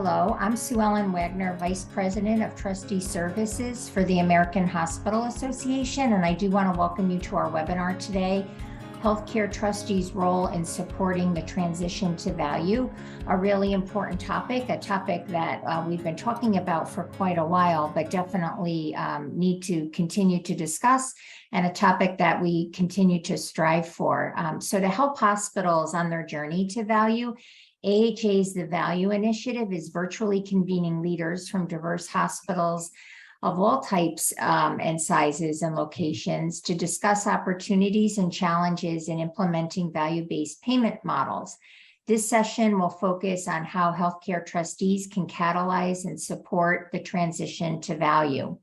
Hello, I'm Sue Ellen Wagner, Vice President of Trustee Services for the American Hospital Association, and I do want to welcome you to our webinar today, Healthcare Trustees' Role in Supporting the Transition to Value, a really important topic, a topic that we've been talking about for quite a while, but definitely need to continue to discuss, and a topic that we continue to strive for. So to help hospitals on their journey to value, AHA's The Value Initiative is virtually convening leaders from diverse hospitals of all types and sizes and locations to discuss opportunities and challenges in implementing value-based payment models. This session will focus on how healthcare trustees can catalyze and support the transition to value.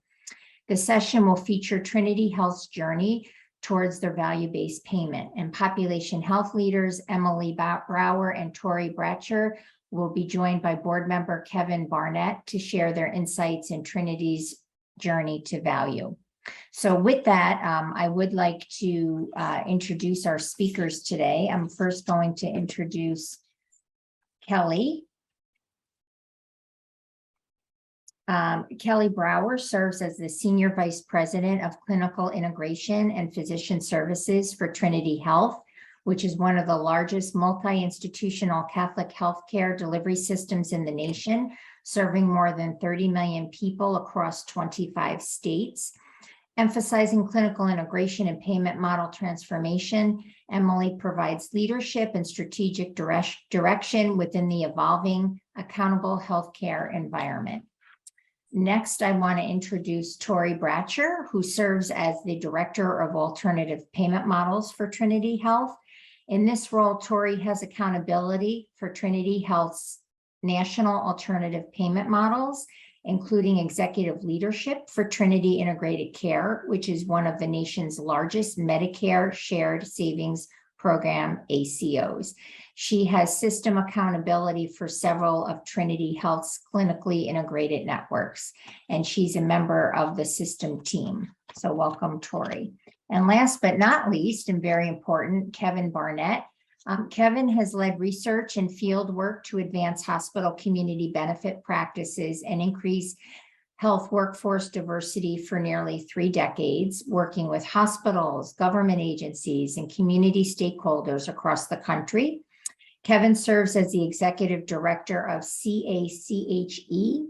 The session will feature Trinity Health's journey towards their value-based payment, and population health leaders Emily Brower and Tori Bratcher will be joined by board member Kevin Barnett to share their insights in Trinity's journey to value. So with that, I would like to introduce our speakers today. I'm first going to introduce Kelly. Kelly Brower serves as the Senior Vice President of Clinical Integration and Physician Services for Trinity Health, which is one of the largest multi-institutional Catholic healthcare delivery systems in the nation, serving more than 30 million people across 25 states. Emphasizing clinical integration and payment model transformation, Emily provides leadership and strategic direction within the evolving, accountable healthcare environment. Next, I want to introduce Tori Bratcher, who serves as the Director of Alternative Payment Models for Trinity Health. In this role, Tori has accountability for Trinity Health's national alternative payment models, including executive leadership for Trinity Integrated Care, which is one of the nation's largest Medicare shared savings program ACOs. She has system accountability for several of Trinity Health's clinically integrated networks, and she's a member of the system team. So welcome, Tori. And last but not least, and very important, Kevin Barnett. Kevin has led research and field work to advance hospital community benefit practices and increase health workforce diversity for nearly 3 decades, working with hospitals, government agencies, and community stakeholders across the country. Kevin serves as the Executive Director of CACHE,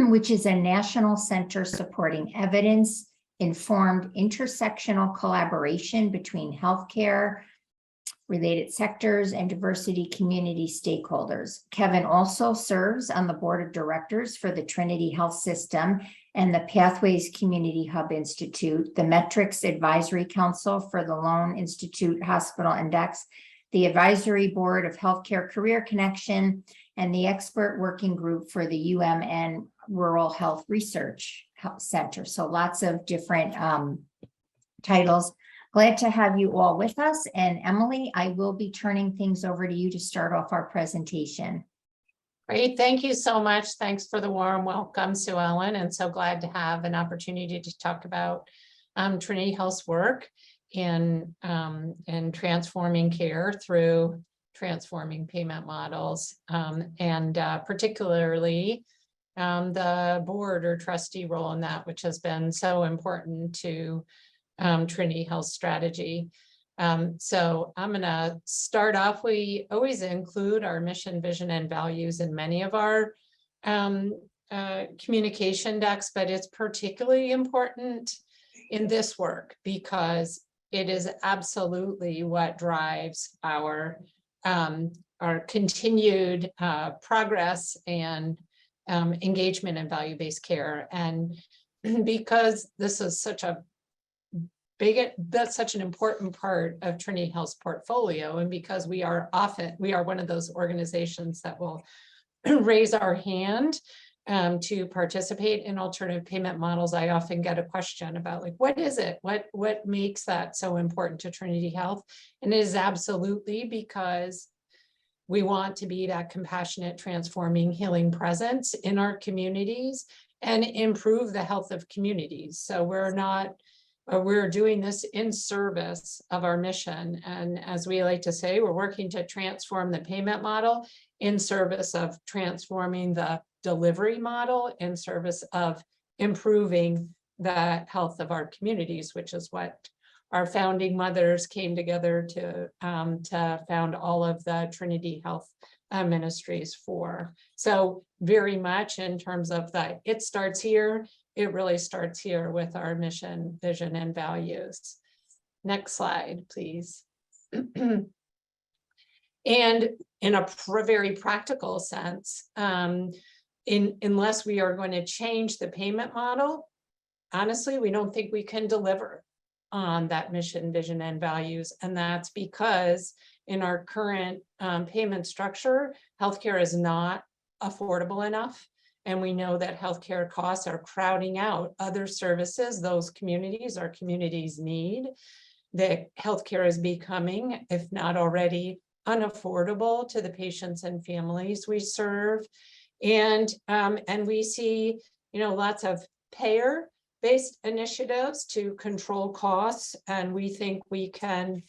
which is a national center supporting evidence-informed intersectional collaboration between healthcare, related sectors, and diversity community stakeholders. Kevin also serves on the board of directors for the Trinity Health System and the Pathways Community Hub Institute, the Metrics Advisory Council for the Lone Institute Hospital Index, the Advisory Board of Healthcare Career Connection, and the Expert Working Group for the UMN Rural Health Research Center. So lots of different titles. Glad to have you all with us. And Emily, I will be turning things over to you to start off our presentation. Great. Thank you so much. Thanks for the warm welcome, Sue Ellen, and so glad to have an opportunity to talk about Trinity Health's work in transforming care through transforming payment models, and particularly the board or trustee role in that, which has been so important to Trinity Health strategy. So I'm going to start off. We always include our mission, vision, and values in many of our communication decks, but it's particularly important in this work because it is absolutely what drives our continued progress and engagement in value-based care. And because this is such a that's such an important part of Trinity Health's portfolio, and because we are one of those organizations that will raise our hand to participate in alternative payment models, I often get a question about, like, what is it? What makes that so important to Trinity Health? And it is absolutely because we want to be that compassionate, transforming, healing presence in our communities and improve the health of communities. So we're doing this in service of our mission. And as we like to say, we're working to transform the payment model in service of transforming the delivery model, in service of improving the health of our communities, which is what our founding mothers came together to found all of the Trinity Health ministries for. So very much in terms of that, it starts here. It really starts here with our mission, vision, and values. Next slide, please. And in a very practical sense, unless we are going to change the payment model, honestly, we don't think we can deliver on that mission, vision, and values. And that's because in our current payment structure, healthcare is not affordable enough. And we know that healthcare costs are crowding out other services those communities, our communities need. That healthcare is becoming, if not already, unaffordable to the patients and families we serve. And we see, lots of payer-based initiatives to control costs, and we think we can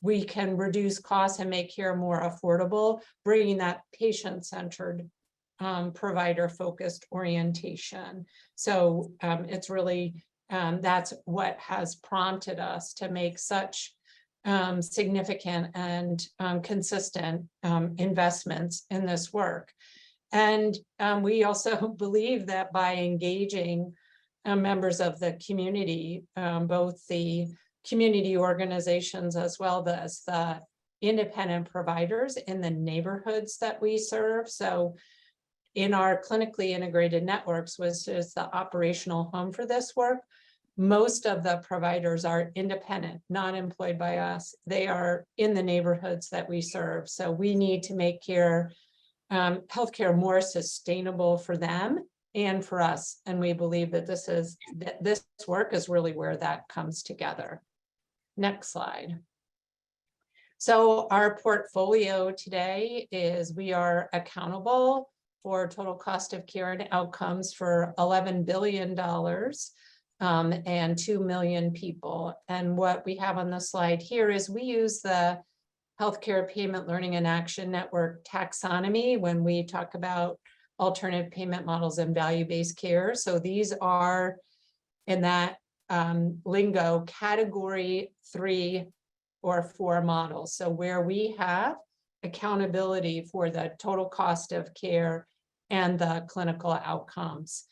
reduce costs and make care more affordable, bringing that patient-centered, provider-focused orientation. So it's really, that's what has prompted us to make such significant and consistent investments in this work. And we also believe that by engaging members of the community, both the community organizations as well as the independent providers in the neighborhoods that we serve. So in our clinically integrated networks, which is the operational home for this work, most of the providers are independent, not employed by us. They are in the neighborhoods that we serve. So we need to make healthcare more sustainable for them and for us. And we believe that this work is really where that comes together. Next slide. So our portfolio today is we are accountable for total cost of care and outcomes for $11 billion and 2 million people. And what we have on the slide here is we use the Healthcare Payment Learning and Action Network taxonomy when we talk about alternative payment models and value-based care. So these are in that lingo category 3 or 4 models. So where we have accountability for the total cost of care and the clinical outcomes.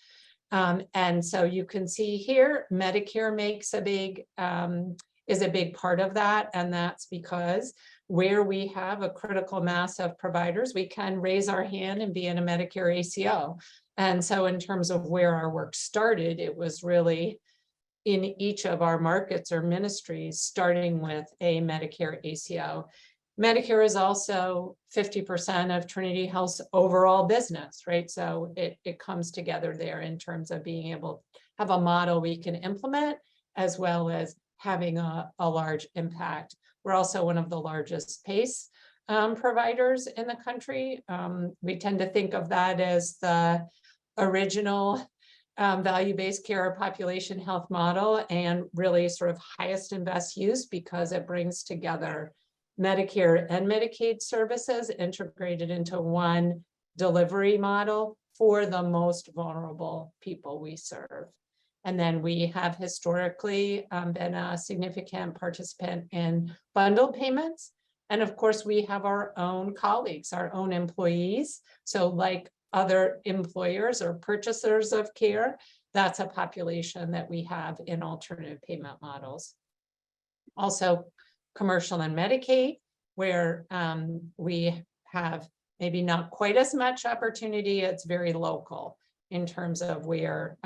And so you can see here, Medicare makes is a big part of that. And that's because where we have a critical mass of providers, we can raise our hand and be in a Medicare ACO. And so in terms of where our work started, it was really in each of our markets or ministries, starting with a Medicare ACO. Medicare is also 50% of Trinity Health's overall business, right? So it comes together there in terms of being able to have a model we can implement, as well as having a large impact. We're also one of the largest PACE providers in the country. We tend to think of that as the original value-based care population health model, and really sort of highest and best use because it brings together Medicare and Medicaid services integrated into one delivery model for the most vulnerable people we serve. And then we have historically been a significant participant in bundled payments. And of course, we have our own colleagues, our own employees. So like other employers or purchasers of care, that's a population that we have in alternative payment models. Also, commercial and Medicaid, where we have maybe not quite as much opportunity. It's very local in terms of where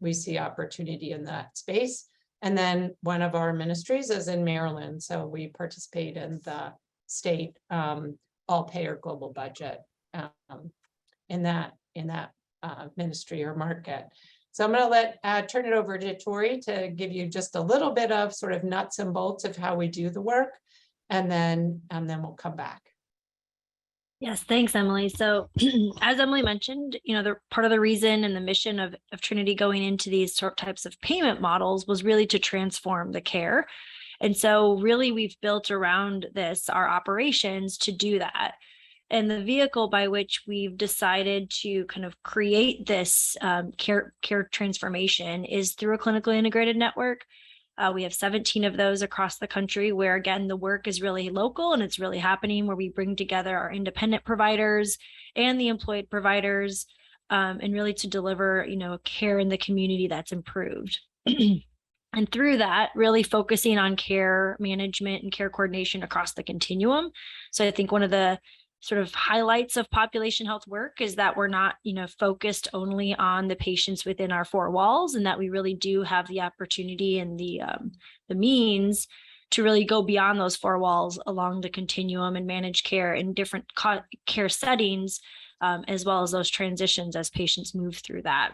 we see opportunity in that space. And then one of our ministries is in Maryland. So we participate in the state all-payer global budget in that ministry or market. So I'm going to turn it over to Tori to give you just a little bit of sort of nuts and bolts of how we do the work, and then we'll come back. Yes, thanks, Emily. So as Emily mentioned, the part of the reason and the mission of Trinity going into these types of payment models was really to transform the care. And so really we've built around this, our operations to do that. And the vehicle by which we've decided to kind of create this care transformation is through a clinically integrated network. We have 17 of those across the country where, again, the work is really local and it's really happening, where we bring together our independent providers and the employed providers, and really to deliver, care in the community that's improved. And through that, really focusing on care management and care coordination across the continuum. So I think one of the sort of highlights of population health work is that we're not, focused only on the patients within our four walls, and that we really do have the opportunity and the means to really go beyond those four walls along the continuum and manage care in different care settings, as well as those transitions as patients move through that.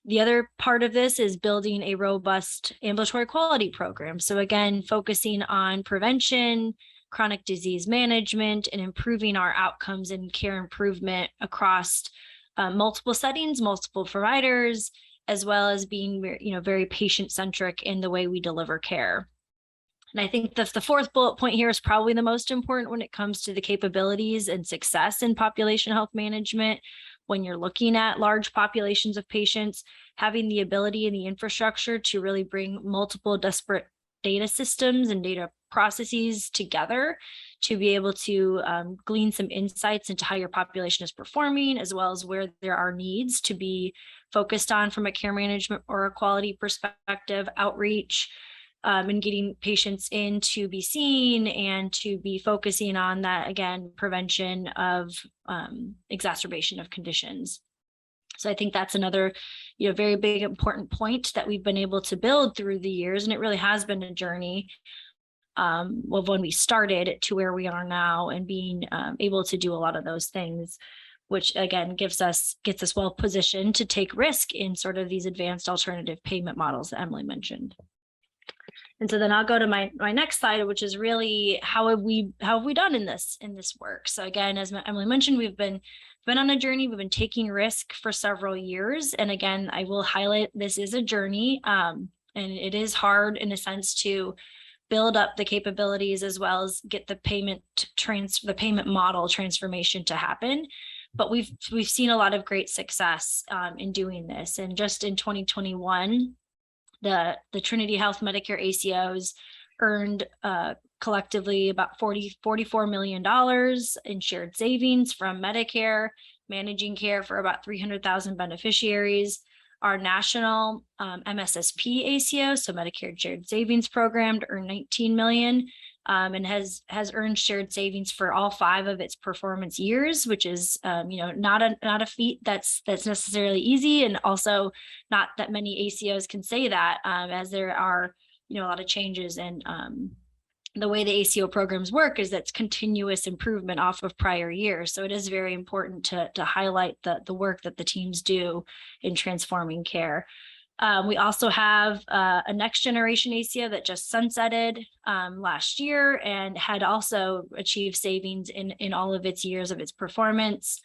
The other part of this is building a robust ambulatory quality program. So again, focusing on prevention, chronic disease management, and improving our outcomes and care improvement across multiple settings, multiple providers, as well as being very patient-centric in the way we deliver care. And I think the fourth bullet point here is probably the most important when it comes to the capabilities and success in population health management. When you're looking at large populations of patients, having the ability and the infrastructure to really bring multiple disparate data systems and data processes together to be able to glean some insights into how your population is performing, as well as where there are needs to be focused on from a care management or a quality perspective, outreach, and getting patients in to be seen and to be focusing on that, again, prevention of exacerbation of conditions. So I think that's another, very big important point that we've been able to build through the years. And it really has been a journey of when we started to where we are now, and being able to do a lot of those things, which again gets us well positioned to take risk in sort of these advanced alternative payment models that Emily mentioned. And so then I'll go to my next slide, which is really how have we done in this work. So again, as Emily mentioned, we've been on a journey. We've been taking risk for several years. And again, I will highlight this is a journey, and it is hard in a sense to build up the capabilities as well as get the payment model transformation to happen. But we've seen a lot of great success in doing this. And just in 2021, the Trinity Health Medicare ACOs earned collectively about $44 million in shared savings from Medicare, managing care for about 300,000 beneficiaries. Our national MSSP ACO, so Medicare Shared Savings Program, earned $19 million, and has earned shared savings for all 5 of its performance years, which is not a feat that's necessarily easy, and also not that many ACOs can say that, as there are a lot of changes. And the way the ACO programs work is that's continuous improvement off of prior years. So it is very important to highlight the work that the teams do in transforming care. We also have a next generation ACO that just sunsetted last year and had also achieved savings in all of its years of its performance.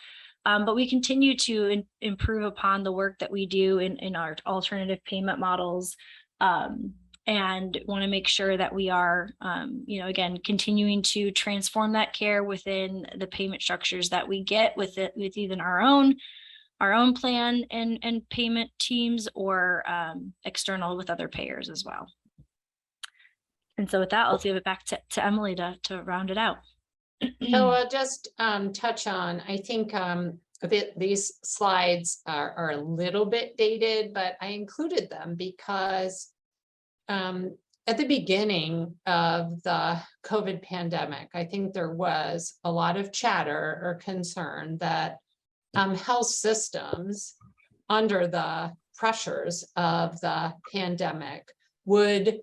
But we continue to improve upon the work that we do in our alternative payment models, and want to make sure that we are, again, continuing to transform that care within the payment structures that we get with even our own plan and payment teams, or external with other payers as well. And so with that, I'll give it back to Emily to round it out. So I'll just touch on, I think these slides are a little bit dated, but I included them because at the beginning of the COVID pandemic, I think there was a lot of chatter or concern that health systems, under the pressures of the pandemic, would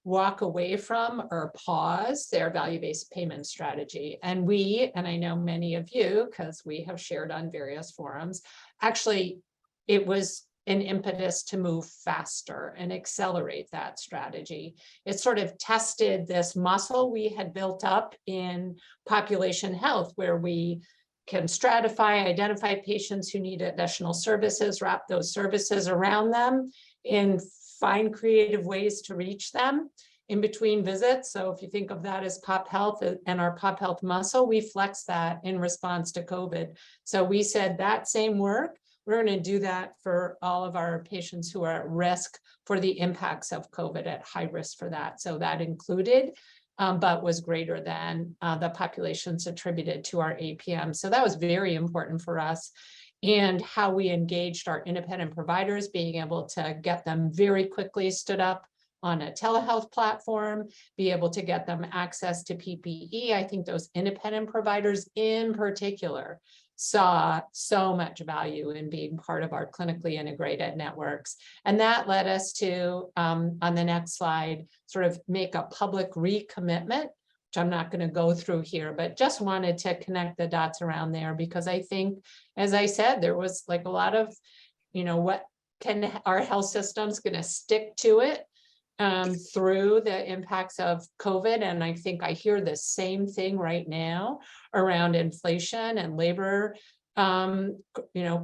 walk away from or pause their value-based payment strategy. And I know many of you, because we have shared on various forums, actually, it was an impetus to move faster and accelerate that strategy. It sort of tested this muscle we had built up in population health, where we can stratify, identify patients who need additional services, wrap those services around them, and find creative ways to reach them. in between visits. So if you think of that as pop health and our pop health muscle, we flex that in response to COVID. So we said that same work, we're going to do that for all of our patients who are at risk for the impacts of COVID, at high risk for that. So that included, but was greater than the populations attributed to our APM. So that was very important for us. And how we engaged our independent providers, being able to get them very quickly stood up on a telehealth platform, be able to get them access to PPE. I think those independent providers in particular saw so much value in being part of our clinically integrated networks. And that led us to, on the next slide, sort of make a public recommitment, which I'm not going to go through here, but just wanted to connect the dots around there, because I think, as I said, there was like a lot of, what can our health systems going to stick to it through the impacts of COVID. And I think I hear the same thing right now around inflation and labor,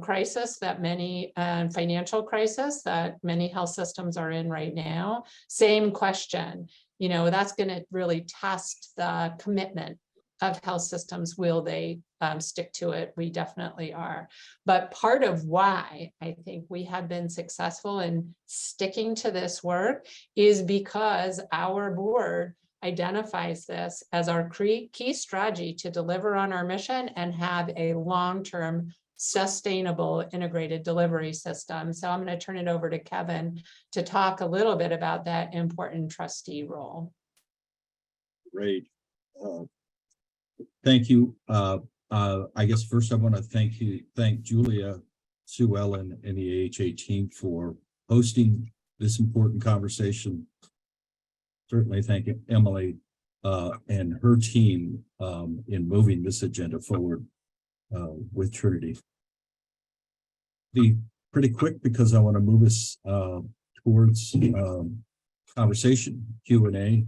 crisis that many, financial crisis that many health systems are in right now. Same question, that's going to really test the commitment of health systems. Will they stick to it? We definitely are. But part of why I think we have been successful in sticking to this work is because our board identifies this as our key strategy to deliver on our mission and have a long-term sustainable integrated delivery system. So I'm going to turn it over to Kevin to talk a little bit about that important trustee role. Great. Thank you. I guess first I want to thank Julia, Sue Ellen, and the AHA team for hosting this important conversation. Certainly thank Emily and her team in moving this agenda forward with Trinity. Be pretty quick because I want to move us towards conversation, Q&A.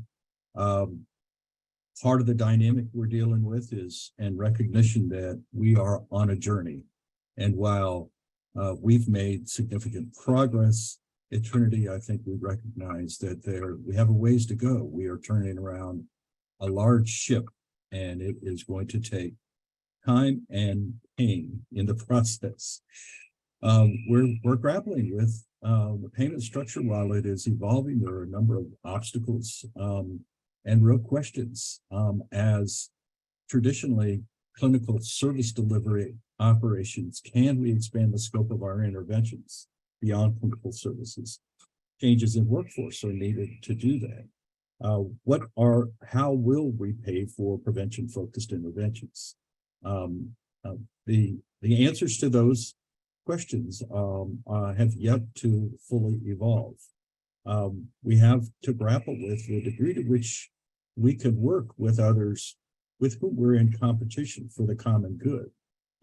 Part of the dynamic we're dealing with is and recognition that we are on a journey. And while we've made significant progress at Trinity, I think we recognize that we have a ways to go. We are turning around a large ship, and it is going to take time and pain in the process. We're grappling with the payment structure. While it is evolving, there are a number of obstacles and real questions as traditionally clinical service delivery operations. Can we expand the scope of our interventions beyond clinical services? Changes in workforce are needed to do that. How will we pay for prevention-focused interventions? The answers to those questions have yet to fully evolve. We have to grapple with the degree to which we can work with others with whom we're in competition for the common good.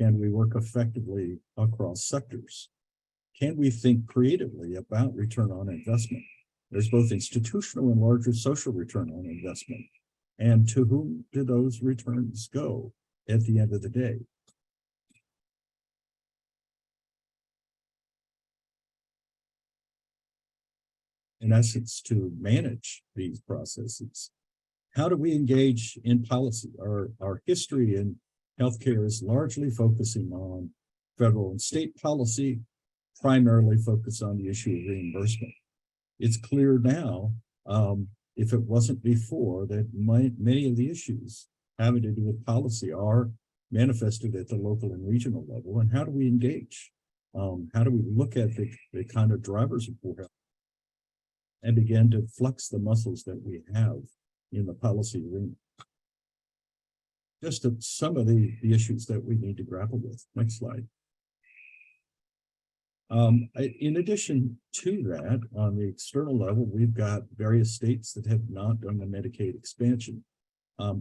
Can we work effectively across sectors? Can we think creatively about return on investment? There's both institutional and larger social return on investment. And to whom do those returns go at the end of the day? In essence, to manage these processes. How do we engage in policy? Our history in healthcare is largely focusing on federal and state policy, primarily focused on the issue of reimbursement. It's clear now, if it wasn't before, that many of the issues having to do with policy are manifested at the local and regional level. And how do we engage? How do we look at the kind of drivers of poor health and begin to flex the muscles that we have in the policy arena? Just some of the issues that we need to grapple with. Next slide. In addition to that, on the external level, we've got various states that have not done the Medicaid expansion.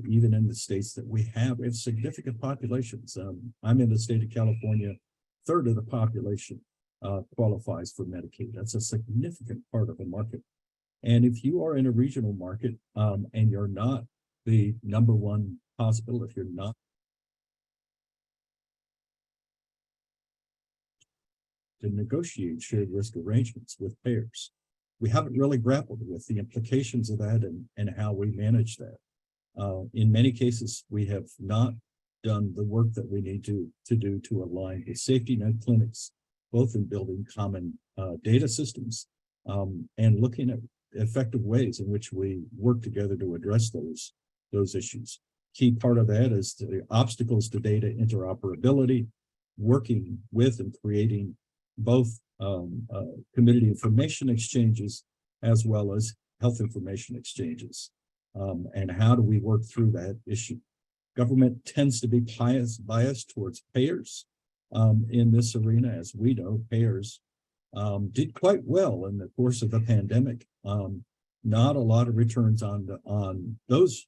Even in the states that we have significant populations. I'm in the state of California, a third of the population qualifies for Medicaid. That's a significant part of the market. And if you are in a regional market and you're not the number one hospital, if you're not to negotiate shared risk arrangements with payers. we haven't really grappled with the implications of that and how we manage that. In many cases, we have not done the work that we need to do to align with safety net clinics, both in building common data systems and looking at effective ways in which we work together to address those issues. Key part of that is the obstacles to data interoperability, working with and creating both community information exchanges as well as health information exchanges. And how do we work through that issue? Government tends to be biased towards payers in this arena. As we know, payers did quite well in the course of the pandemic. Not a lot of returns on those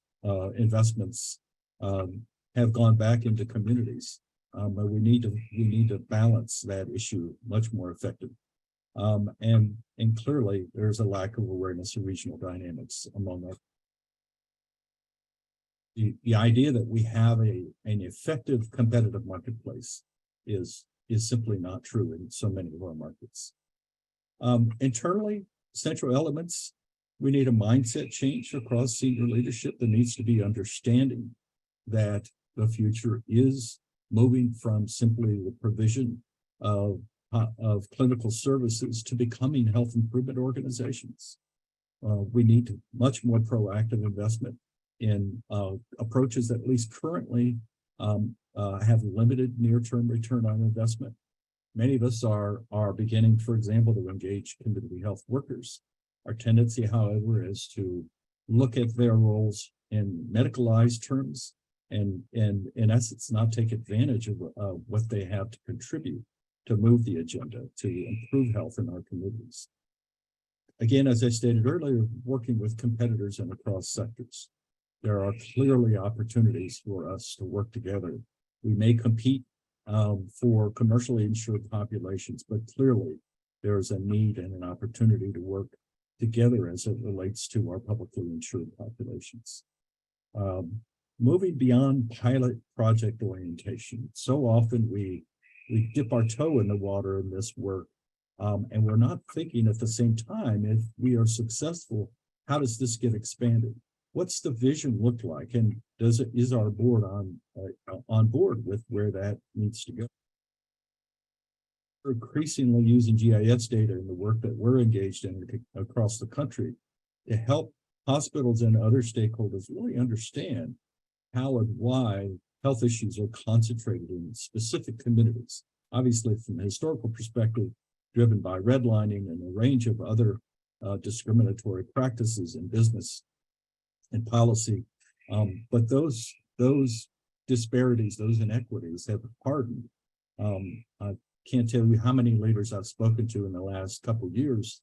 investments have gone back into communities. But we need to balance that issue much more effectively. And clearly there's a lack of awareness of regional dynamics among our. The idea that we have an effective competitive marketplace is simply not true in so many of our markets. Internally, central elements, we need a mindset change across senior leadership. There needs to be understanding that the future is moving from simply the provision of clinical services to becoming health improvement organizations. We need much more proactive investment in approaches that at least currently have limited near-term return on investment. Many of us are beginning, for example, to engage community health workers. Our tendency, however, is to look at their roles in medicalized terms and in essence not take advantage of what they have to contribute to move the agenda to improve health in our communities. Again, as I stated earlier, working with competitors and across sectors. There are clearly opportunities for us to work together. We may compete for commercially insured populations, but clearly there's a need and an opportunity to work together as it relates to our publicly insured populations. Moving beyond pilot project orientation. So often we dip our toe in the water in this work, and we're not thinking at the same time, if we are successful, how does this get expanded? What's the vision look like, and is our board on board with where that needs to go? We're increasingly using GIS data in the work that we're engaged in across the country to help hospitals and other stakeholders really understand how and why health issues are concentrated in specific communities. Obviously, from a historical perspective, driven by redlining and a range of other discriminatory practices in business and policy, but those disparities, those inequities have hardened. I can't tell you how many leaders I've spoken to in the last couple of years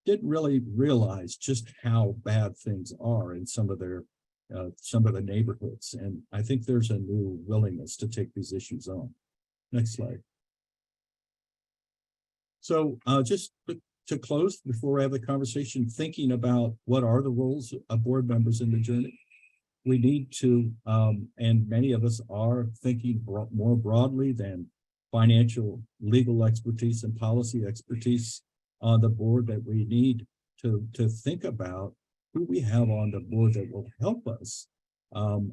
didn't really realize just how bad things are in some of the neighborhoods, and I think there's a new willingness to take these issues on. Next slide. So just to close, before I have the conversation, thinking about what are the roles of board members in the journey, we need to, and many of us are thinking more broadly than financial, legal expertise and policy expertise on the board, that we need to think about who we have on the board that will help us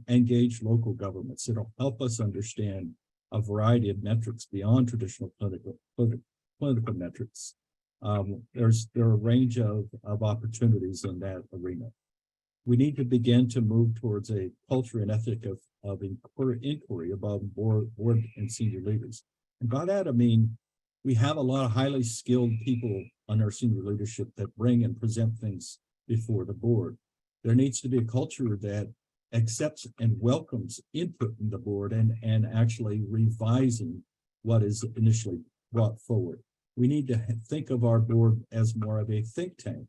engage local governments. It'll help us understand a variety of metrics beyond traditional political metrics. There are a range of opportunities in that arena. We need to begin to move towards a culture and ethic of inquiry above board and senior leaders. And by that, I mean, we have a lot of highly skilled people on our senior leadership that bring and present things before the board. There needs to be a culture that accepts and welcomes input in the board and actually revising what is initially brought forward. We need to think of our board as more of a think tank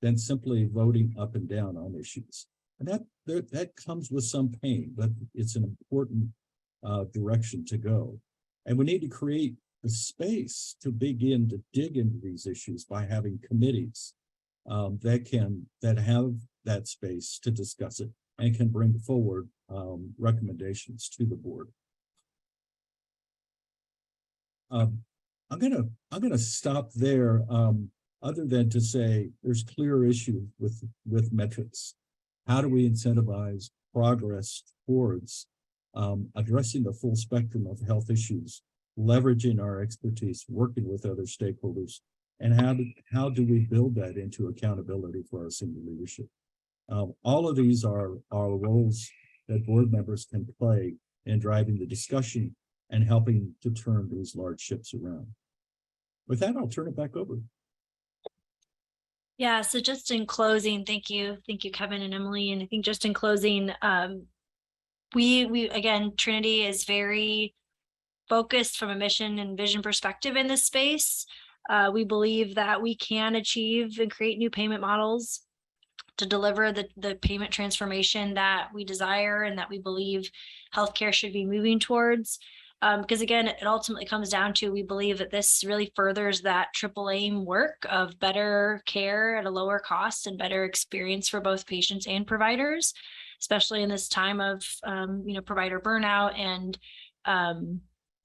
than simply voting up and down on issues. And that comes with some pain, but it's an important direction to go. And we need to create the space to begin to dig into these issues by having committees that have that space to discuss it and can bring forward recommendations to the board. I'm gonna stop there. other than to say there's clear issue with metrics. How do we incentivize progress towards addressing the full spectrum of health issues, leveraging our expertise, working with other stakeholders, and how do we build that into accountability for our senior leadership? All of these are roles that board members can play in driving the discussion and helping to turn these large ships around. With that, I'll turn it back over. Yeah, so just in closing, thank you, Kevin and Emily. And I think just in closing, we again, Trinity is very focused from a mission and vision perspective in this space. We believe that we can achieve and create new payment models to deliver the payment transformation that we desire and that we believe healthcare should be moving towards. Because again, it ultimately comes down to, we believe that this really furthers that triple aim work of better care at a lower cost and better experience for both patients and providers, especially in this time of provider burnout and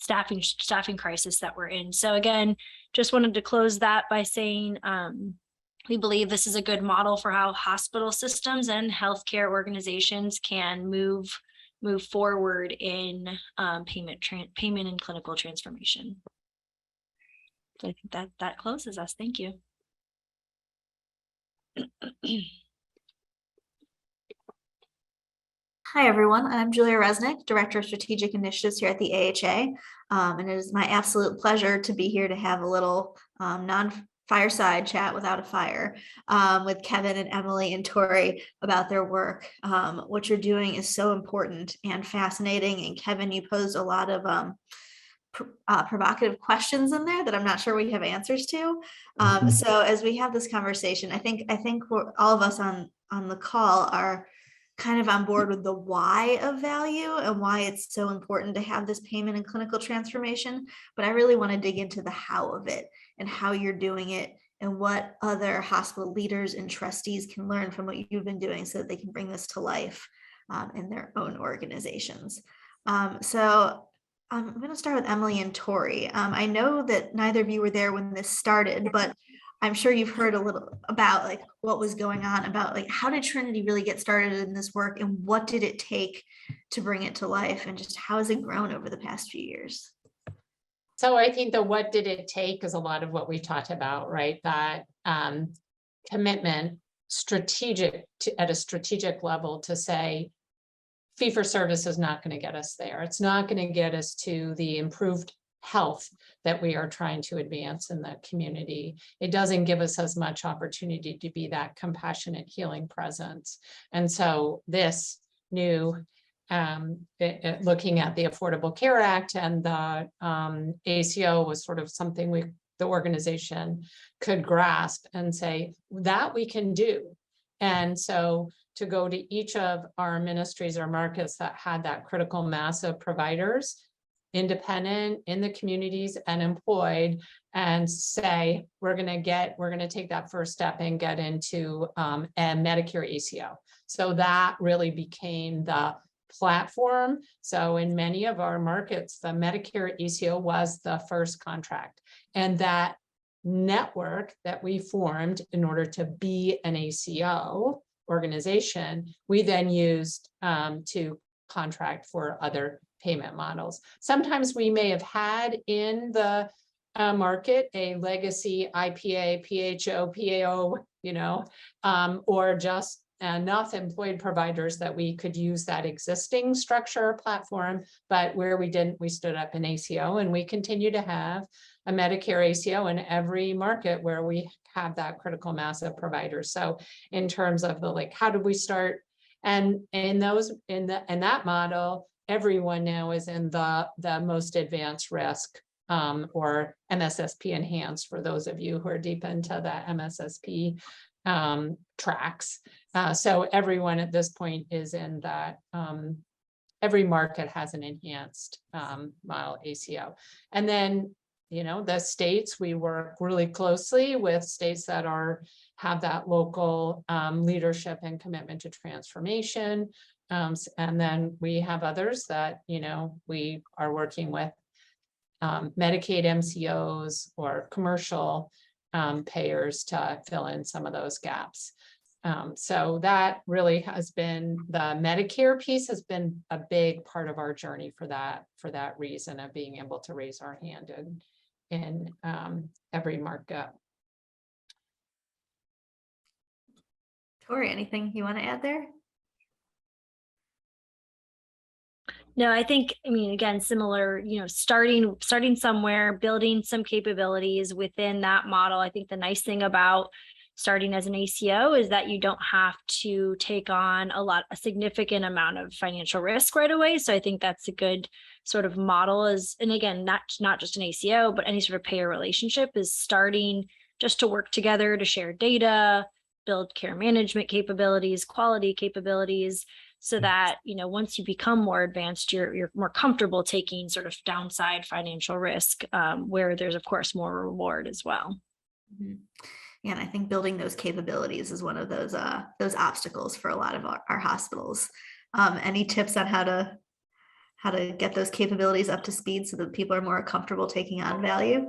staffing crisis that we're in. So again, just wanted to close that by saying we believe this is a good model for how hospital systems and healthcare organizations can move forward in payment and clinical transformation. So I think that closes us. Thank you. Hi, everyone. I'm Julia Resnick, Director of Strategic Initiatives here at the AHA. And it is my absolute pleasure to be here to have a little non-fireside chat without a fire with Kevin and Emily and Tori about their work. What you're doing is so important and fascinating. And Kevin, you posed a lot of provocative questions in there that I'm not sure we have answers to. So as we have this conversation, I think all of us on the call are kind of on board with the why of value and why it's so important to have this payment and clinical transformation. But I really want to dig into the how of it and how you're doing it and what other hospital leaders and trustees can learn from what you've been doing so that they can bring this to life in their own organizations. So I'm going to start with Emily and Tori. I know that neither of you were there when this started, but I'm sure you've heard a little about like what was going on, about like how did Trinity really get started in this work and what did it take to bring it to life, and just how has it grown over the past few years? So I think the what did it take is a lot of what we talked about, right? That commitment, at a strategic level to say, fee for service is not going to get us there. It's not going to get us to the improved health that we are trying to advance in the community. It doesn't give us as much opportunity to be that compassionate healing presence. And so this new looking at the Affordable Care Act and the ACO was sort of something the organization could grasp and say that we can do. And so to go to each of our ministries or markets that had that critical mass of providers, independent in the communities and employed, and say, we're going to take that first step and get into a Medicare ACO. So that really became the platform. So in many of our markets, the Medicare ACO was the first contract, and that network that we formed in order to be an ACO organization, we then used to contract for other payment models. Sometimes we may have had in the market a legacy IPA, PHO, PAO, or just enough employed providers that we could use that existing structure platform. But where we didn't, we stood up an ACO, and we continue to have a Medicare ACO in every market where we have that critical mass of providers. So in terms of the how did we start? And in that model, everyone now is in the most advanced risk or MSSP enhanced, for those of you who are deep into the MSSP tracks. So everyone at this point is in that, every market has an enhanced model ACO. And then, the states, we work really closely with states that have that local leadership and commitment to transformation. And then we have others that, we are working with Medicaid MCOs or commercial payers to fill in some of those gaps. So that really has been, the Medicare piece has been a big part of our journey for that reason of being able to raise our hand in every markup. Tori, anything you want to add there? No, I mean, again, similar, starting somewhere, building some capabilities within that model. I think the nice thing about starting as an ACO is that you don't have to take on a significant amount of financial risk right away. So I think that's a good sort of model and again, not just an ACO, but any sort of payer relationship is starting just to work together to share data, build care management capabilities, quality capabilities, so that, once you become more advanced, you're more comfortable taking sort of downside financial risk, where there's of course more reward as well. Mm-hmm. Yeah, and I think building those capabilities is one of those obstacles for a lot of our hospitals. Any tips on how to get those capabilities up to speed so that people are more comfortable taking on value?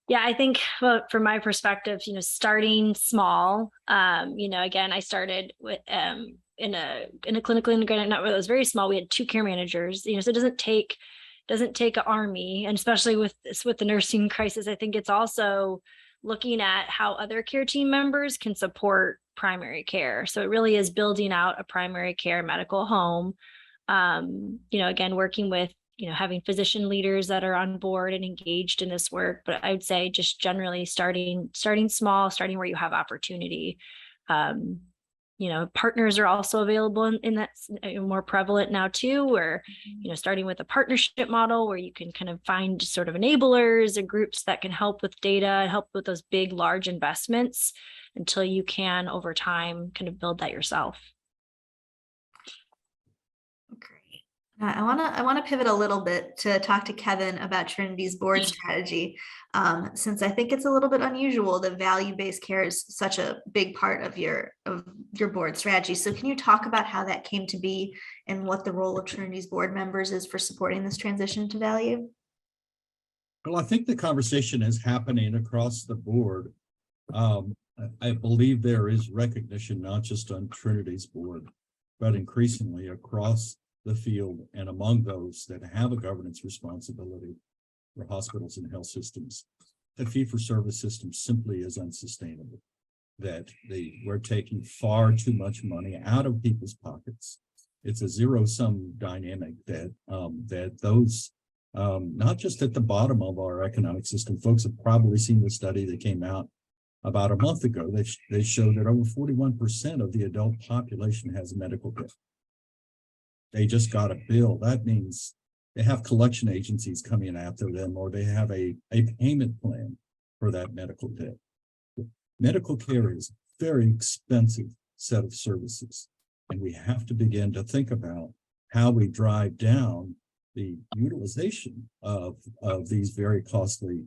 Yeah, I think from my perspective, starting small, again, I started with in a clinically integrated network that was very small. We had 2 care managers, so it doesn't take an army, and especially with the nursing crisis, I think it's also looking at how other care team members can support primary care. So it really is building out a primary care medical home. Again, working with, having physician leaders that are on board and engaged in this work. But I would say just generally starting small, starting where you have opportunity. Partners are also available in that, more prevalent now too, where, starting with a partnership model where you can kind of find sort of enablers and groups that can help with data and help with those big, large investments until you can over time kind of build that yourself. I want to pivot a little bit to talk to Kevin about Trinity's board strategy, since I think it's a little bit unusual that value-based care is such a big part of your board strategy. So can you talk about how that came to be and what the role of Trinity's board members is for supporting this transition to value? Well, I think the conversation is happening across the board. I believe there is recognition, not just on Trinity's board, but increasingly across the field and among those that have a governance responsibility for hospitals and health systems. The fee-for-service system simply is unsustainable, that we're taking far too much money out of people's pockets. It's a zero-sum dynamic that those, not just at the bottom of our economic system, folks have probably seen the study that came out about a month ago. They showed that over 41% of the adult population has medical debt. They just got a bill. That means they have collection agencies coming after them, or they have a payment plan for that medical debt. Medical care is a very expensive set of services, and we have to begin to think about how we drive down the utilization of these very costly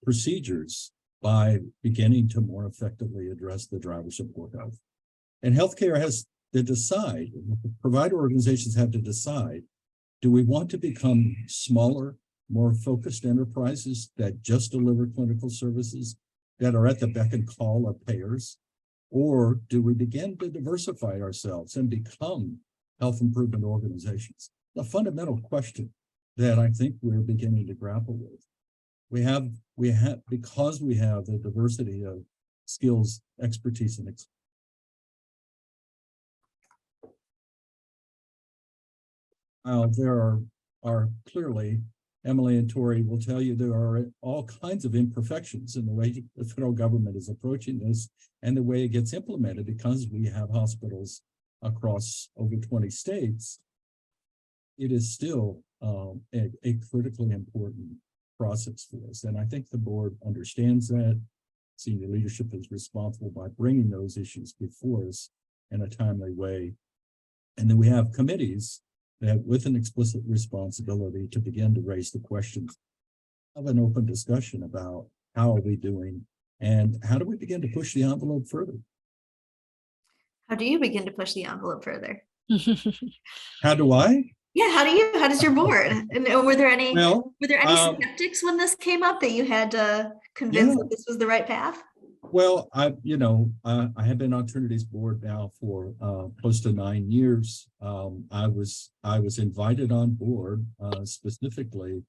procedures by beginning to more effectively address the drivers of poor health. And healthcare has to decide, provider organizations have to decide, do we want to become smaller, more focused enterprises that just deliver clinical services that are at the beck and call of payers? Or do we begin to diversify ourselves and become health improvement organizations? A fundamental question that I think we're beginning to grapple with. Because we have the diversity of skills, expertise, and there are clearly, Emily and Tori will tell you, there are all kinds of imperfections in the way the federal government is approaching this and the way it gets implemented, because we have hospitals across over 20 states. It is still a critically important process for us. And I think the board understands that. Senior leadership is responsible by bringing those issues before us in a timely way. And then we have committees that, with an explicit responsibility to begin to raise the questions of an open discussion about how are we doing and how do we begin to push the envelope further. How do you begin to push the envelope further? How do I? Yeah, how does your board? And were there any Well, skeptics when this came up that you had to convince yeah. that this was the right path? Well, I have been on Trinity's board now for close to 9 years. I was invited on board specifically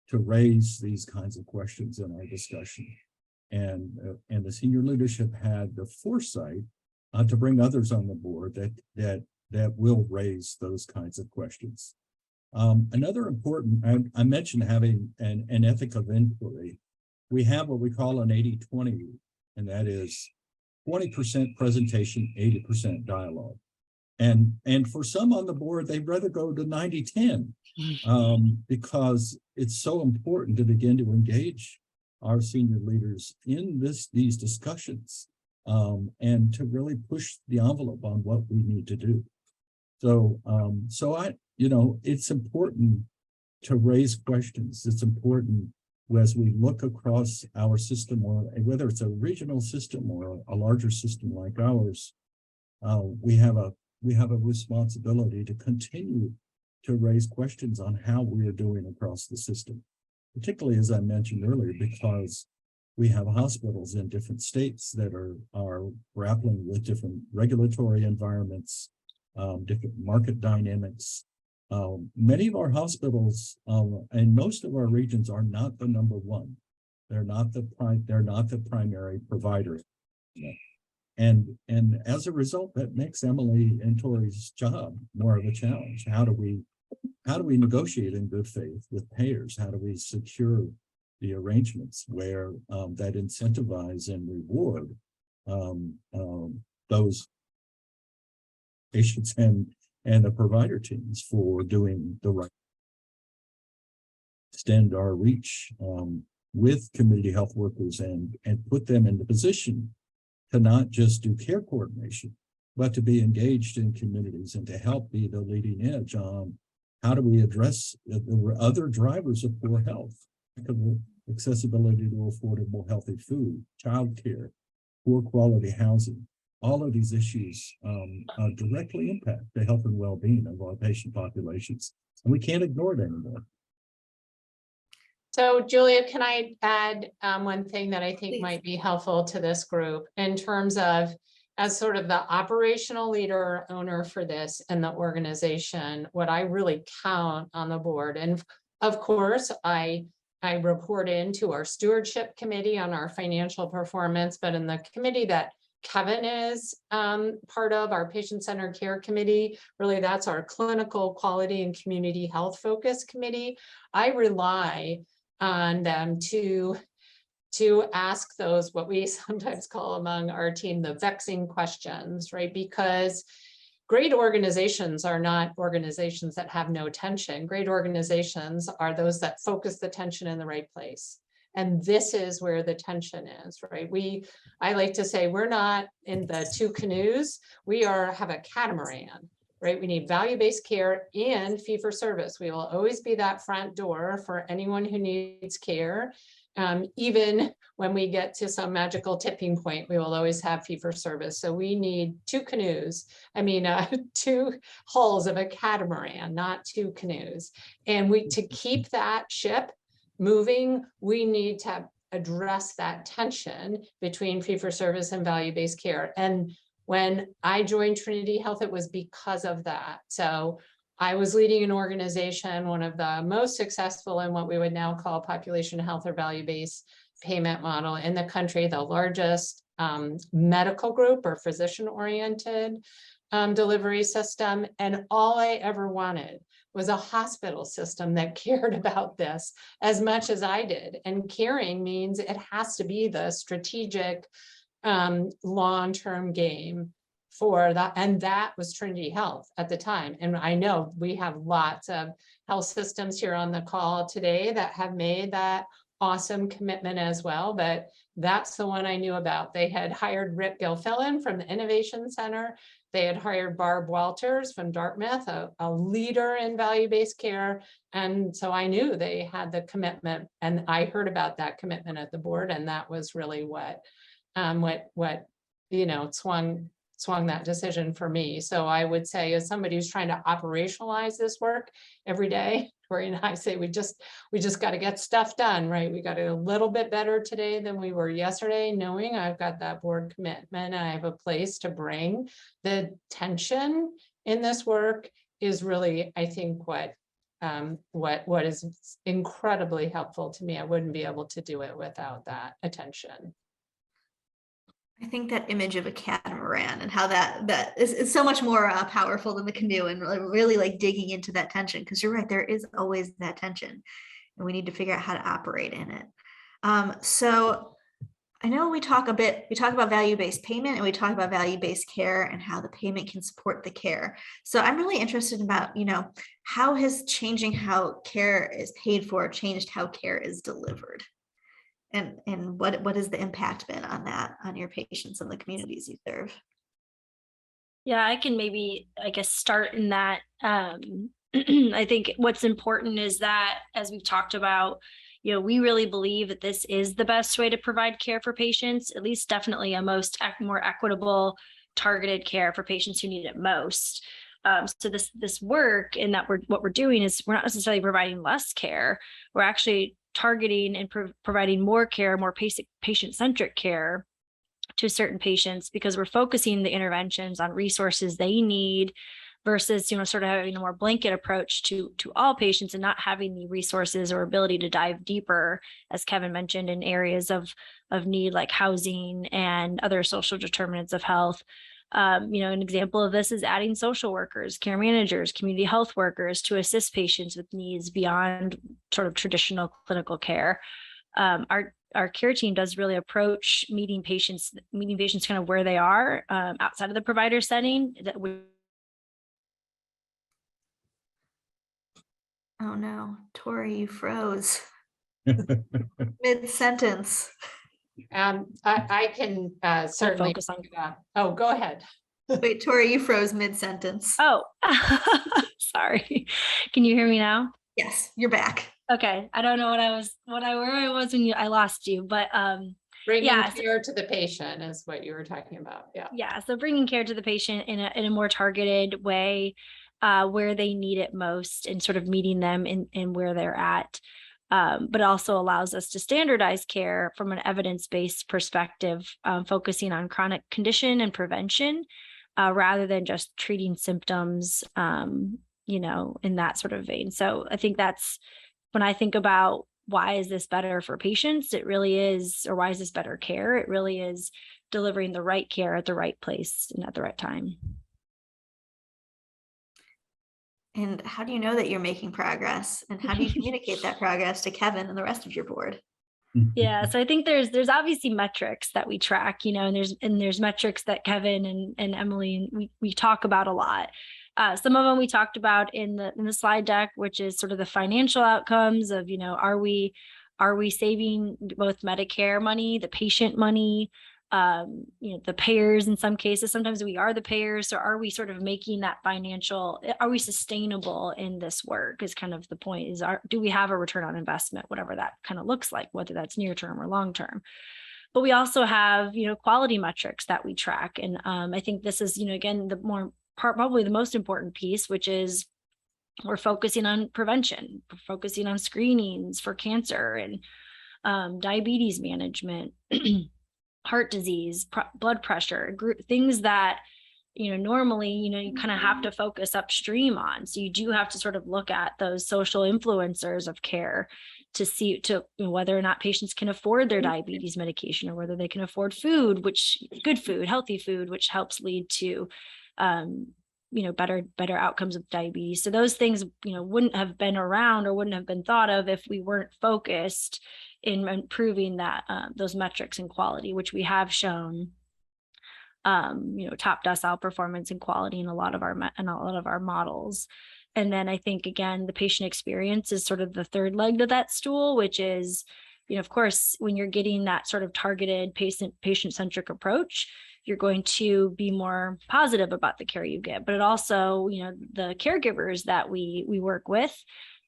to raise these kinds of questions in our discussion, and the senior leadership had the foresight to bring others on the board that will raise those kinds of questions. Another important, I mentioned having an ethic of inquiry. We have what we call an 80-20. And that is 20% presentation, 80% dialogue. And for some on the board, they'd rather go to 90-10 because it's so important to begin to engage our senior leaders in these discussions and to really push the envelope on what we need to do. So it's important to raise questions. It's important as we look across our system, or whether it's a regional system or a larger system like ours, we have a responsibility to continue to raise questions on how we are doing across the system, particularly as I mentioned earlier, because we have hospitals in different states that are grappling with different regulatory environments, different market dynamics. Many of our hospitals and most of our regions are not the number one. They're not the primary provider. And as a result, that makes Emily and Tori's job more of a challenge. How do we negotiate in good faith with payers? How do we secure the arrangements where that incentivize and reward those patients and the provider teams for doing the right, extend our reach with community health workers and put them in the position to not just do care coordination, but to be engaged in communities and to help be the leading edge on how do we address the other drivers of poor health, accessibility to affordable, healthy food, childcare, poor quality housing. All of these issues directly impact the health and well-being of our patient populations, and we can't ignore it anymore. So Julia, can I add one thing that I think Please. might be helpful to this group in terms of, as sort of the operational leader owner for this and the organization, what I really count on the board. And of course, I report into our stewardship committee on our financial performance, but in the committee that Kevin is part of, our patient-centered care committee, really that's our clinical quality and community health focus committee. I rely on them to ask those, what we sometimes call among our team, the vexing questions, right? Because great organizations are not organizations that have no tension. Great organizations are those that focus the tension in the right place. And this is where the tension is, right? I like to say we're not in the two canoes. We have a catamaran, right? We need value-based care and fee-for-service. We will always be that front door for anyone who needs care. Even when we get to some magical tipping point, we will always have fee-for-service. So we need two hulls of a catamaran, not two canoes. And to keep that ship moving, we need to address that tension between fee-for-service and value-based care. And when I joined Trinity Health, it was because of that. So I was leading an organization, one of the most successful in what we would now call population health or value-based payment model in the country, the largest medical group or physician-oriented delivery system. And all I ever wanted was a hospital system that cared about this as much as I did. And caring means it has to be the strategic long-term game for that. And that was Trinity Health at the time. And I know we have lots of health systems here on the call today that have made that awesome commitment as well, but that's the one I knew about. They had hired Rick Gilfillan from the Innovation Center. They had hired Barb Walters from Dartmouth, a leader in value-based care. And so I knew they had the commitment, and I heard about that commitment at the board. And that was really what swung that decision for me. So I would say, as somebody who's trying to operationalize this work every day, Tori and I say we just got to get stuff done, right? We got it a little bit better today than we were yesterday, knowing I've got that board commitment. I have a place to bring the tension in this work is really, I think, what is incredibly helpful to me. I wouldn't be able to do it without that attention. I think that image of a catamaran and how that is so much more powerful than the canoe, and really like digging into that tension, because you're right, there is always that tension and we need to figure out how to operate in it. So I know we talk about value-based payment, and we talk about value-based care and how the payment can support the care. So I'm really interested about, how has changing how care is paid for changed how care is delivered? And what has the impact been on that, on your patients and the communities you serve? Yeah, I can maybe, I guess, start in that. I think what's important is that, as we've talked about, we really believe that this is the best way to provide care for patients, at least definitely a more equitable, targeted care for patients who need it most. So this work in that what we're doing is we're not necessarily providing less care. We're actually targeting and providing more care, more patient-centric care to certain patients, because we're focusing the interventions on resources they need versus, sort of having a more blanket approach to all patients and not having the resources or ability to dive deeper, as Kevin mentioned, in areas of need like housing and other social determinants of health. An example of this is adding social workers, care managers, community health workers to assist patients with needs beyond sort of traditional clinical care. Our care team does really approach meeting patients kind of where they are outside of the provider setting. Oh no, Tori, you froze mid-sentence. I can certainly focus on. Oh, go ahead. Wait, Tori, you froze mid-sentence. Oh, sorry. Can you hear me now? Yes, you're back. Okay. I don't know where I was when I lost you, but Bringing yeah, care to the patient is what you were talking about. Yeah. Yeah. So bringing care to the patient in a more targeted way, where they need it most, and sort of meeting them in where they're at. But also allows us to standardize care from an evidence-based perspective, focusing on chronic condition and prevention, rather than just treating symptoms, in that sort of vein. So I think that's when I think about why is this better for patients, it really is, or why is this better care? It really is delivering the right care at the right place and at the right time. And how do you know that you're making progress? And how do you communicate that progress to Kevin and the rest of your board? Yeah, so I think there's obviously metrics that we track, and there's metrics that Kevin and Emily and we talk about a lot. Some of them we talked about in the slide deck, which is sort of the financial outcomes of, are we saving both Medicare money, the patient money, the payers in some cases. Sometimes we are the payers. So are we sort of making that are we sustainable in this work is kind of the point, is do we have a return on investment, whatever that kind of looks like, whether that's near term or long term. But we also have, quality metrics that we track. And I think this is, again, probably the most important piece, which is we're focusing on prevention, we're focusing on screenings for cancer and diabetes management, heart disease, blood pressure, things that, normally, you kind of have to focus upstream on. So you do have to sort of look at those social influencers of care to see whether or not patients can afford their diabetes medication, or whether they can afford good food, healthy food, which helps lead to better outcomes of diabetes. So those things, wouldn't have been around or wouldn't have been thought of if we weren't focused in improving that those metrics and quality, which we have shown, top decile performance and quality in a lot of our models. And then I think, again, the patient experience is sort of the third leg of that stool, which is, of course, when you're getting that sort of targeted patient-centric approach, you're going to be more positive about the care you get. But it also, the caregivers that we work with,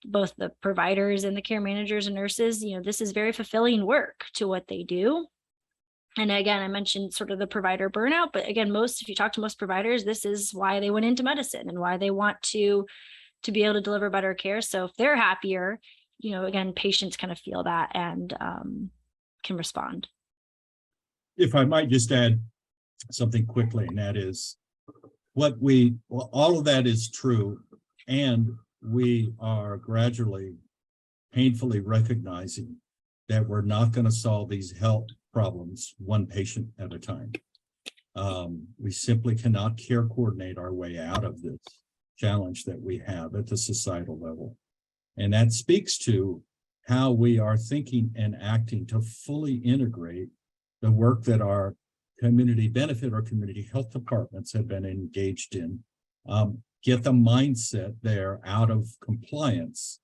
both the providers and the care managers and nurses, this is very fulfilling work to what they do. And again, I mentioned sort of the provider burnout, but again, if you talk to most providers, this is why they went into medicine and why they want to be able to deliver better care. So if they're happier, again, patients kind of feel that and can respond. If I might just add something quickly, and that is all of that is true. And we are gradually, painfully recognizing that we're not going to solve these health problems one patient at a time. We simply cannot care coordinate our way out of this challenge that we have at the societal level. And that speaks to how we are thinking and acting to fully integrate the work that our community benefit or community health departments have been engaged in, get the mindset there out of compliance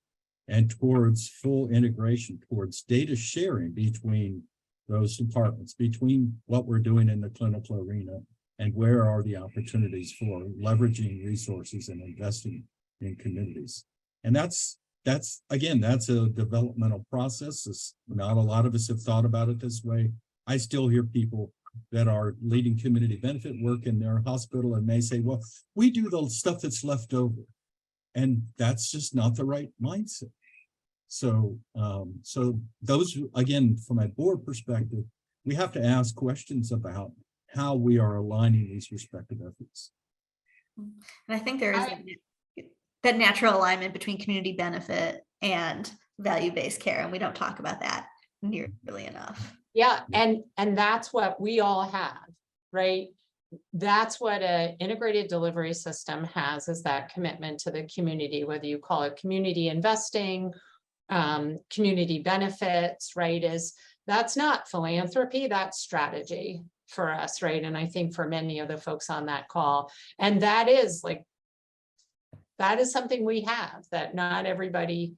and towards full integration, towards data sharing between those departments, between what we're doing in the clinical arena and where are the opportunities for leveraging resources and investing in communities. And that's a developmental process. Not a lot of us have thought about it this way. I still hear people that are leading community benefit work in their hospital and may say, well, we do the stuff that's left over. And that's just not the right mindset. So those, again, from a board perspective, we have to ask questions about how we are aligning these respective efforts. And I think there is that natural alignment between community benefit and value-based care, and we don't talk about that nearly enough. Yeah, and that's what we all have, right? That's what an integrated delivery system has, is that commitment to the community, whether you call it community investing, community benefits, right? That's not philanthropy, that's strategy for us, right? And I think for many of the folks on that call, and that is something we have that not everybody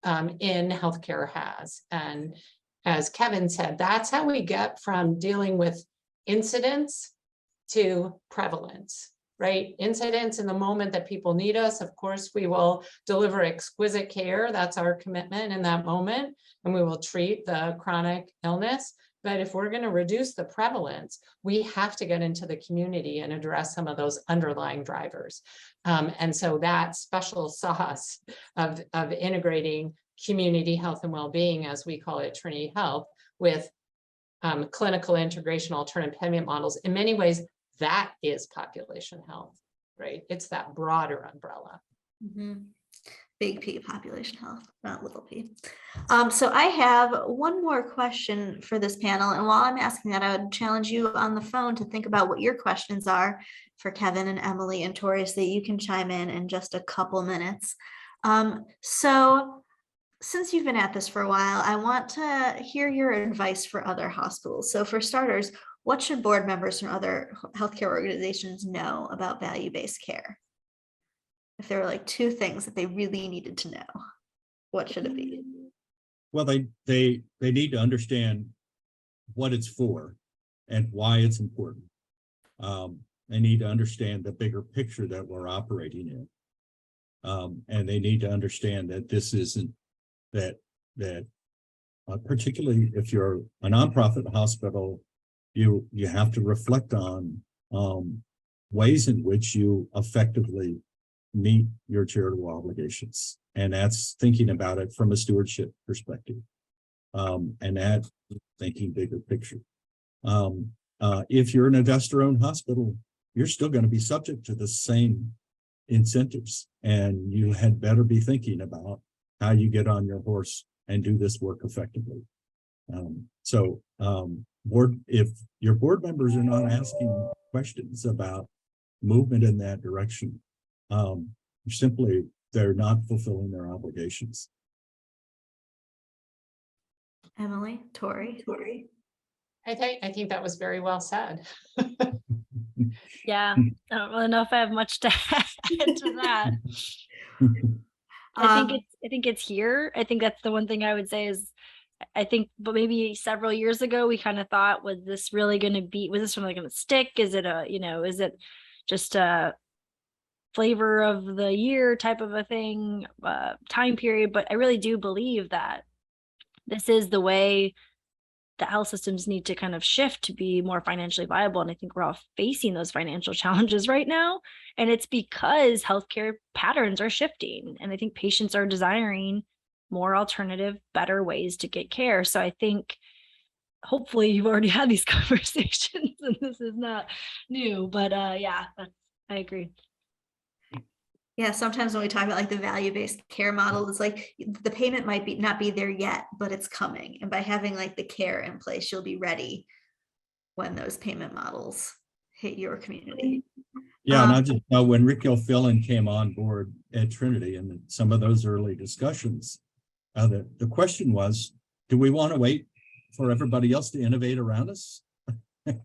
in healthcare has. And as Kevin said, that's how we get from dealing with incidents to prevalence, right? Incidents in the moment that people need us. Of course, we will deliver exquisite care. That's our commitment in that moment. And we will treat the chronic illness. But if we're going to reduce the prevalence, we have to get into the community and address some of those underlying drivers. And so that special sauce of integrating community health and well-being, as we call it, Trinity Health, with clinical integration alternative payment models, in many ways, that is population health, right? It's that broader umbrella. Mm-hmm. Big P, population health, not little p. So I have one more question for this panel. And while I'm asking that, I would challenge you on the phone to think about what your questions are for Kevin and Emily and Tori, so that you can chime in just a couple minutes. So since you've been at this for a while, I want to hear your advice for other hospitals. So for starters, what should board members from other healthcare organizations know about value-based care? If there were like two things that they really needed to know, what should it be? Well, they need to understand what it's for and why it's important. They need to understand the bigger picture that we're operating in. And they need to understand that this isn't that particularly if you're a nonprofit hospital, you have to reflect on ways in which you effectively meet your charitable obligations. And that's thinking about it from a stewardship perspective. And that thinking bigger picture. If you're an investor-owned hospital, you're still going to be subject to the same incentives, and you had better be thinking about how you get on your horse and do this work effectively. If your board members are not asking questions about movement in that direction, they're not fulfilling their obligations. Emily, Tori. I think that was very well said. Yeah, I don't really know if I have much to add to that. I think it's here. I think that's the one thing I would say is, but maybe several years ago, we kind of thought, was this really going to stick? Is it just a flavor of the year type of a thing, time period? But I really do believe that this is the way the health systems need to kind of shift to be more financially viable. And I think we're all facing those financial challenges right now. And it's because healthcare patterns are shifting. And I think patients are desiring more alternative, better ways to get care. So I think hopefully you've already had these conversations and this is not new, but yeah, I agree. Yeah, sometimes when we talk about like the value-based care model, it's like the payment might be not be there yet, but it's coming. And by having like the care in place, you'll be ready when those payment models hit your community. Yeah, and I just know when Rick Gilfillan came on board at Trinity and some of those early discussions, the question was, do we want to wait for everybody else to innovate around us? And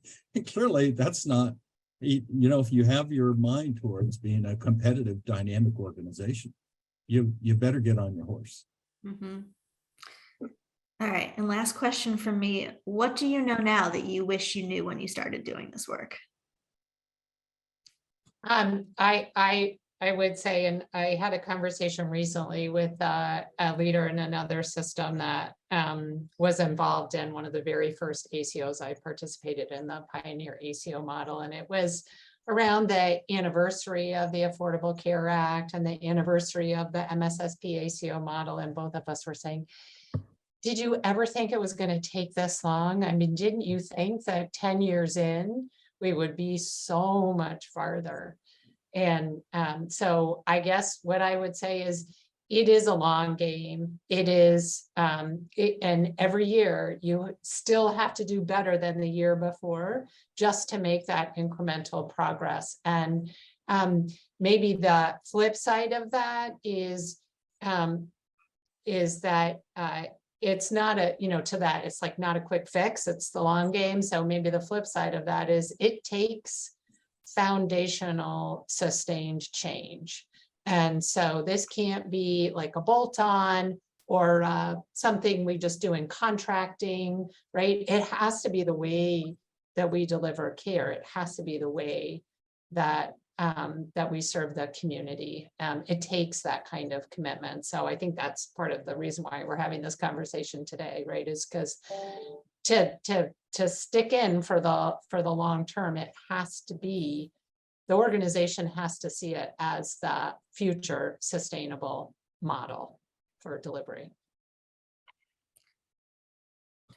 clearly that's not, you know, if you have your mind towards being a competitive, dynamic organization, you better get on your horse. Mm-hmm. All right. And last question from me. What do you know now that you wish you knew when you started doing this work? I would say, and I had a conversation recently with a leader in another system that was involved in one of the very first ACOs. I participated in the Pioneer ACO model, and it was around the anniversary of the Affordable Care Act and the anniversary of the MSSP ACO model. And both of us were saying, did you ever think it was going to take this long? I mean, didn't you think that 10 years in, we would be so much farther? And so I guess what I would say is it is a long game. It is, and every year you still have to do better than the year before just to make that incremental progress. And maybe the flip side of that is that it's not a, you know, to that, it's like not a quick fix, it's the long game. So maybe the flip side of that is it takes foundational sustained change. And so this can't be like a bolt-on or something we just do in contracting, right? It has to be the way that we deliver care. It has to be the way that that we serve the community. It takes that kind of commitment. So I think that's part of the reason why we're having this conversation today, right? Is because to stick in for the long term, it has to be, the organization has to see it as the future sustainable model for delivery.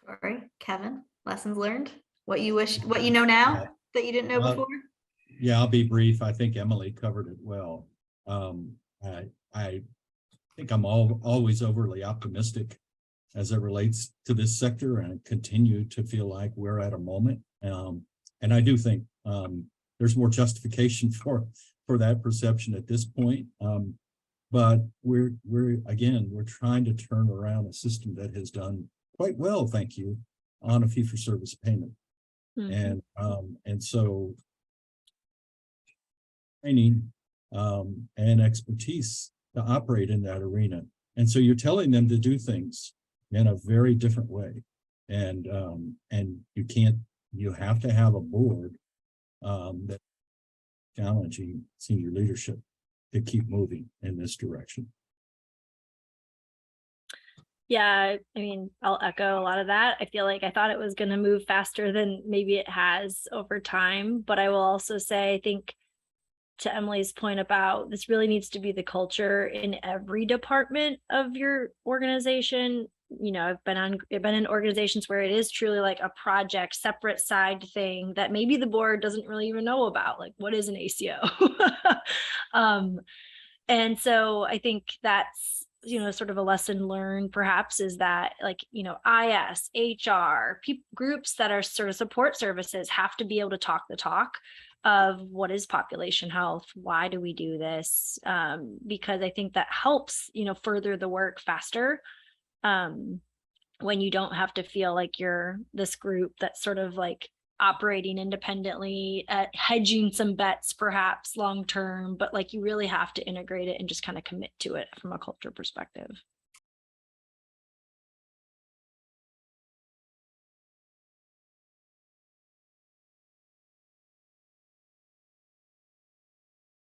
Tori, Kevin, lessons learned? What you wish, what you know now that you didn't know before? Yeah, I'll be brief. I think Emily covered it well. I think I'm always overly optimistic as it relates to this sector, and I continue to feel like we're at a moment. And I do think there's more justification for that perception at this point. But we're trying to turn around a system that has done quite well, thank you, on a fee-for-service payment. Mm-hmm. And so training and expertise to operate in that arena. And so you're telling them to do things in a very different way. And you have to have a board that challenging senior leadership to keep moving in this direction. Yeah, I mean, I'll echo a lot of that. I feel like I thought it was going to move faster than maybe it has over time. But I will also say, I think to Emily's point about this really needs to be the culture in every department of your organization. You know, I've been in organizations where it is truly like a project, separate side thing that maybe the board doesn't really even know about. Like, what is an ACO? And so I think that's, you know, sort of a lesson learned perhaps is that, like, you know, IS, HR, groups that are sort of support services have to be able to talk the talk of what is population health, why do we do this, because I think that helps, you know, further the work faster, when you don't have to feel like you're this group that's sort of like operating independently, hedging some bets perhaps long term, but like you really have to integrate it and just kind of commit to it from a culture perspective.